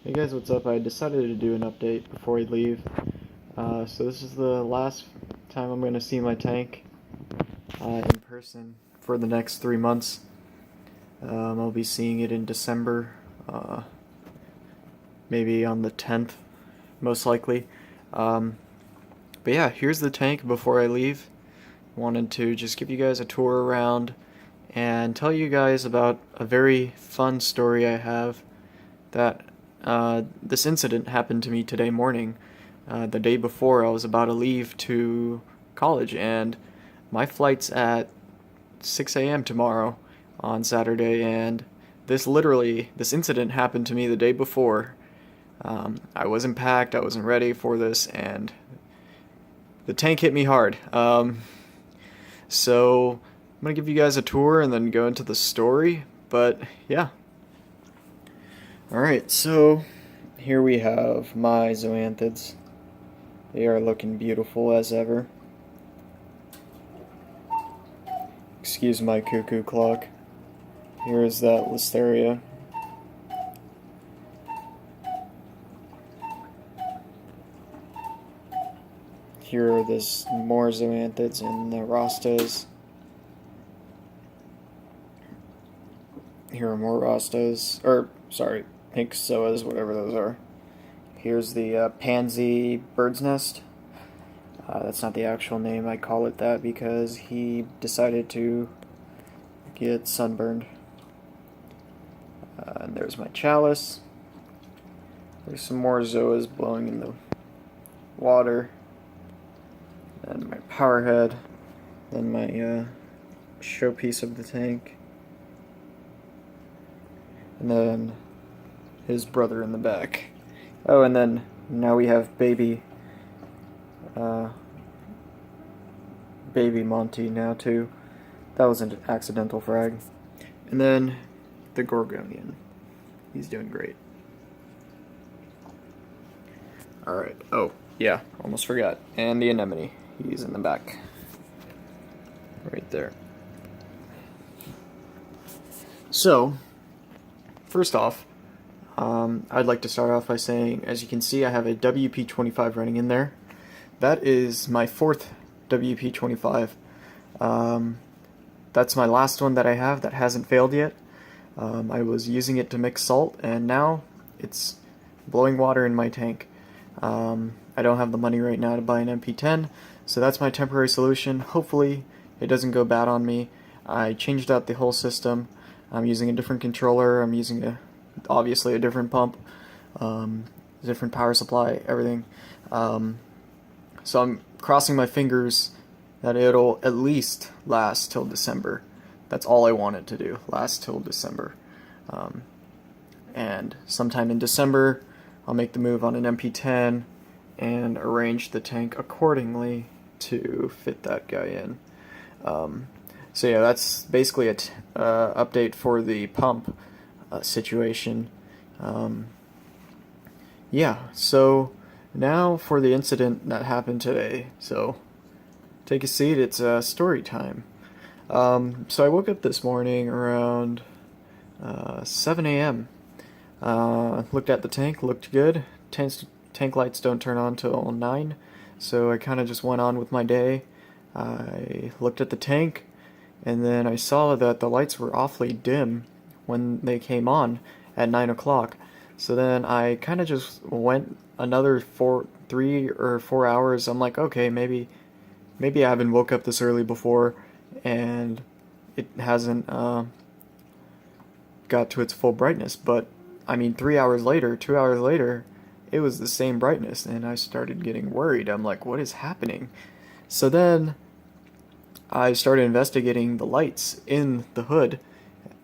Hey guys, what's up? I decided to do an update before I leave. So this is the last time I'm going to see my tank in person for the next 3 months. I'll be seeing it in December, maybe on the 10th, most likely. Um, but yeah, here's the tank before I leave. Wanted to just give you guys a tour around and tell you guys about a very fun story I have that this incident happened to me today morning. The day before, I was about to leave to college, and my flight's at 6 a.m. tomorrow on Saturday, and this incident happened to me the day before. I wasn't packed, I wasn't ready for this, and the tank hit me hard. So I'm gonna give you guys a tour and then go into the story, but yeah. Alright, so here we have my zoanthids. They are looking beautiful as ever. Excuse my cuckoo clock. Here is that Listeria. Here are this more zoanthids and the rostas. Here are more rostas, or sorry, pink soas, whatever those are. Here's the pansy bird's nest. That's not the actual name. I call it that because he decided to get sunburned. And there's my chalice. There's some more zoas blowing in the water. And my power head. Then my showpiece of the tank. And then his brother in the back. Oh, and then now we have baby Monty now too. That was an accidental frag. And then the Gorgonian. He's doing great. Alright, oh, yeah, almost forgot. And the anemone. He's in the back. Right there. So, first off, I'd like to start off by saying, as you can see, I have a WP25 running in there. That is my fourth WP25. That's my last one that I have that hasn't failed yet. I was using it to mix salt, and now it's blowing water in my tank. I don't have the money right now to buy an MP10, so that's my temporary solution. Hopefully it doesn't go bad on me. I changed out the whole system. I'm using a different controller. I'm using obviously a different pump, different power supply, everything. So I'm crossing my fingers that it'll at least last till December. That's all I want it to do, last till December. And sometime in December, I'll make the move on an MP10 and arrange the tank accordingly to fit that guy in. So yeah, that's basically an update for the pump situation. Yeah, so now for the incident that happened today. So take a seat, it's story time. So I woke up this morning around 7 a.m. Looked at the tank, looked good. Tank lights don't turn on till 9, so I kind of just went on with my day. I looked at the tank, and then I saw that the lights were awfully dim when they came on at 9 o'clock. So then I kind of just went another 3 or 4 hours. I'm like, okay, maybe I haven't woke up this early before, and it hasn't got to its full brightness. But I mean, 3 hours later, 2 hours later, it was the same brightness, and I started getting worried. I'm like, what is happening? So then I started investigating the lights in the hood.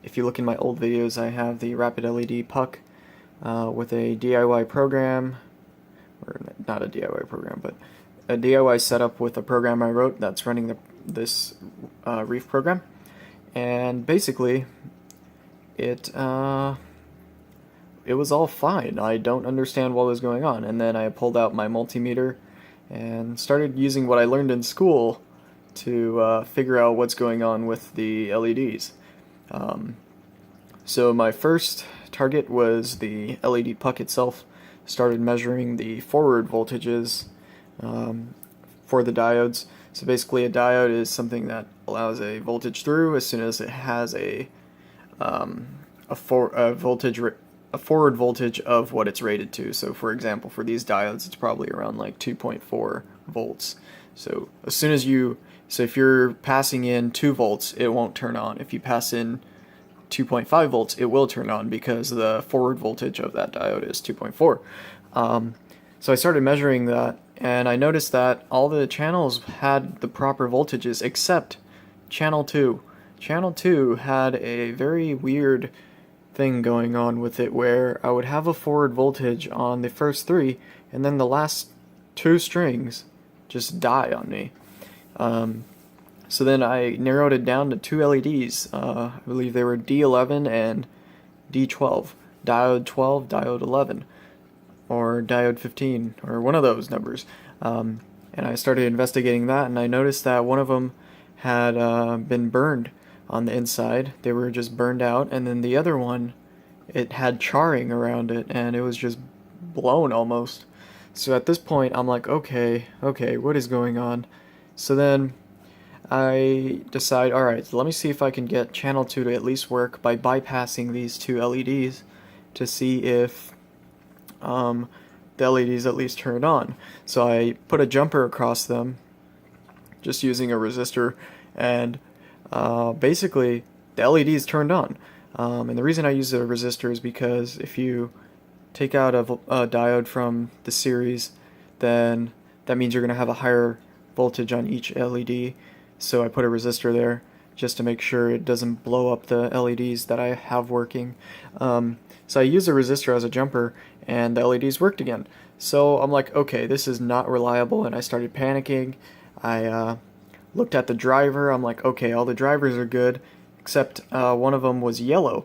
If you look in my old videos, I have the Rapid LED puck with a DIY program, or not a DIY program, but a DIY setup with a program I wrote that's running this Reef program. And basically, it was all fine. I don't understand what was going on. And then I pulled out my multimeter and started using what I learned in school to figure out what's going on with the LEDs. So my first target was the LED puck itself. Started measuring the forward voltages for the diodes. So basically, a diode is something that allows a voltage through as soon as it has a forward voltage of what it's rated to. So for example, for these diodes, it's probably around like 2.4 volts. So if you're passing in 2 volts, it won't turn on. If you pass in 2.5 volts, it will turn on because the forward voltage of that diode is 2.4. So I started measuring that, and I noticed that all the channels had the proper voltages except channel 2. Channel 2 had a very weird thing going on with it where I would have a forward voltage on the first 3, and then the last 2 strings just die on me. So then I narrowed it down to 2 LEDs. I believe they were D11 and D12. Diode 12, diode 11, or diode 15, or one of those numbers. And I started investigating that, and I noticed that one of them had been burned on the inside. They were just burned out, and then the other one, it had charring around it, and it was just blown almost. So at this point, I'm like, okay, what is going on? So then I decide, alright, let me see if I can get channel 2 to at least work by bypassing these 2 LEDs to see if the LEDs at least turn on. So I put a jumper across them, just using a resistor, and basically the LEDs turned on. And the reason I use a resistor is because if you take out a diode from the series, then that means you're going to have a higher voltage on each LED. So I put a resistor there just to make sure it doesn't blow up the LEDs that I have working. So I used a resistor as a jumper, and the LEDs worked again. So I'm like, okay, this is not reliable, and I started panicking. I looked at the driver. I'm like, okay, all the drivers are good, except one of them was yellow.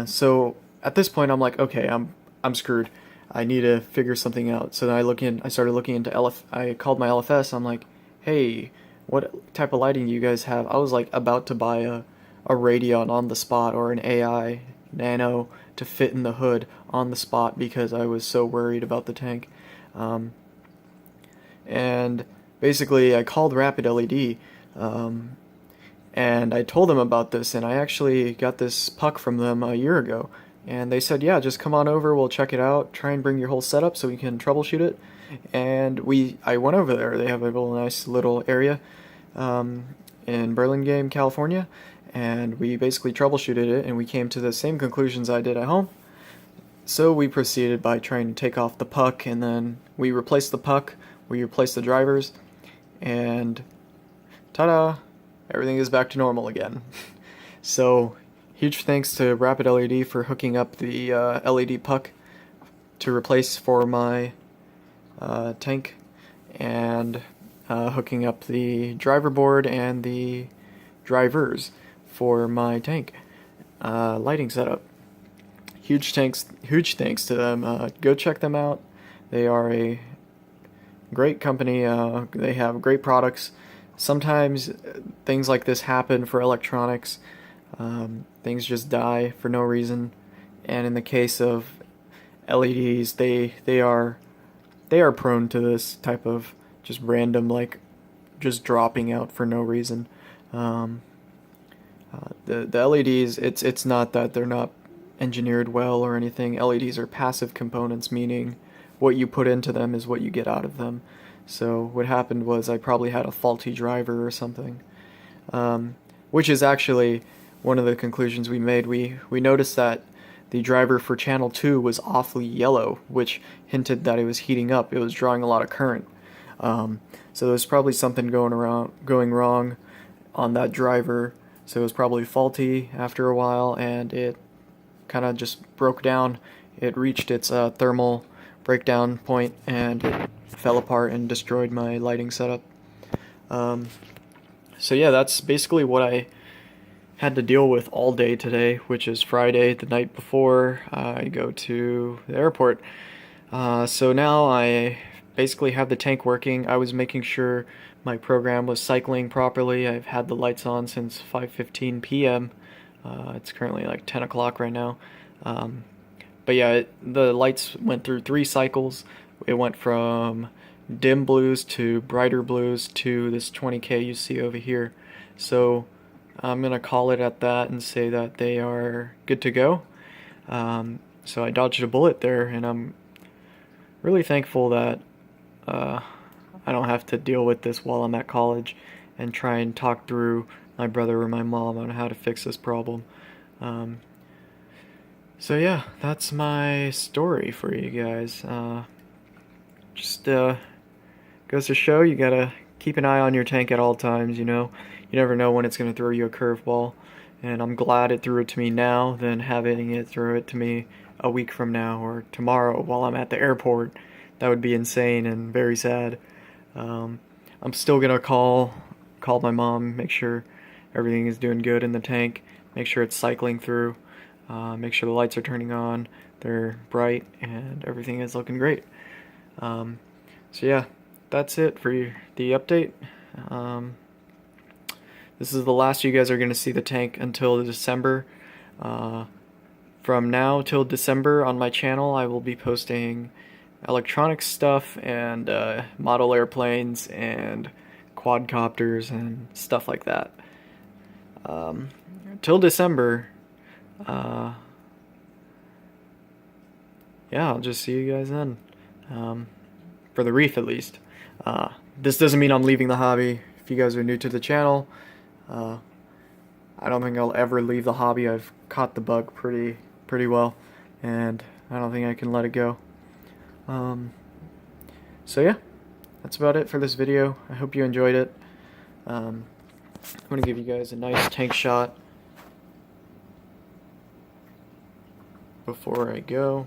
So at this point, I'm like, okay, I'm screwed. I need to figure something out. So then I started looking into I called my LFS. I'm like, hey, what type of lighting do you guys have? I was like about to buy a Radeon on the spot, or an AI Nano to fit in the hood on the spot, because I was so worried about the tank. And basically I called Rapid LED, and I told them about this, and I actually got this puck from them a year ago, and they said, yeah, just come on over, we'll check it out, try and bring your whole setup so we can troubleshoot it. And I went over there. They have a real nice little area in Burlingame, California, and we basically troubleshooted it, and we came to the same conclusions I did at home. So we proceeded by trying to take off the puck, and then we replaced the puck, we replaced the drivers, and ta-da! Everything is back to normal again. So huge thanks to Rapid LED for hooking up the LED puck to replace for my tank, and hooking up the driver board and the drivers for my tank lighting setup. Huge thanks to them. Go check them out. They are a great company. They have great products. Sometimes things like this happen for electronics. Things just die for no reason, and in the case of LEDs, they are prone to this type of just random, like, just dropping out for no reason. The LEDs, it's not that they're not engineered well or anything. LEDs are passive components, meaning what you put into them is what you get out of them. So what happened was I probably had a faulty driver or something, which is actually one of the conclusions we made. We noticed that the driver for channel 2 was awfully yellow, which hinted that it was heating up. It was drawing a lot of current. So there was probably something going wrong on that driver. So it was probably faulty after a while, and it kind of just broke down. It reached its thermal breakdown point, and it fell apart and destroyed my lighting setup. So yeah, that's basically what I had to deal with all day today, which is Friday, the night before I go to the airport. So now I basically have the tank working. I was making sure my program was cycling properly. I've had the lights on since 5:15 p.m. It's currently like 10 o'clock right now. But yeah, the lights went through 3 cycles. It went from dim blues to brighter blues to this 20K you see over here. So I'm gonna call it at that and say that they are good to go. So I dodged a bullet there, and I'm really thankful that I don't have to deal with this while I'm at college and try and talk through my brother or my mom on how to fix this problem. So yeah, that's my story for you guys. Just goes to show you gotta keep an eye on your tank at all times, you know. You never know when it's gonna throw you a curveball. And I'm glad it threw it to me now than having it throw it to me a week from now or tomorrow while I'm at the airport. That would be insane and very sad. I'm still gonna call my mom, make sure everything is doing good in the tank, make sure it's cycling through, make sure the lights are turning on, they're bright, and everything is looking great. So yeah, that's it for the update. This is the last you guys are going to see the tank until December. From now till December on my channel, I will be posting electronic stuff and model airplanes and quadcopters and stuff like that. Till December, yeah, I'll just see you guys then. For the Reef, at least. This doesn't mean I'm leaving the hobby. If you guys are new to the channel, I don't think I'll ever leave the hobby. I've caught the bug pretty well, and I don't think I can let it go. So yeah, that's about it for this video. I hope you enjoyed it. I'm going to give you guys a nice tank shot before I go.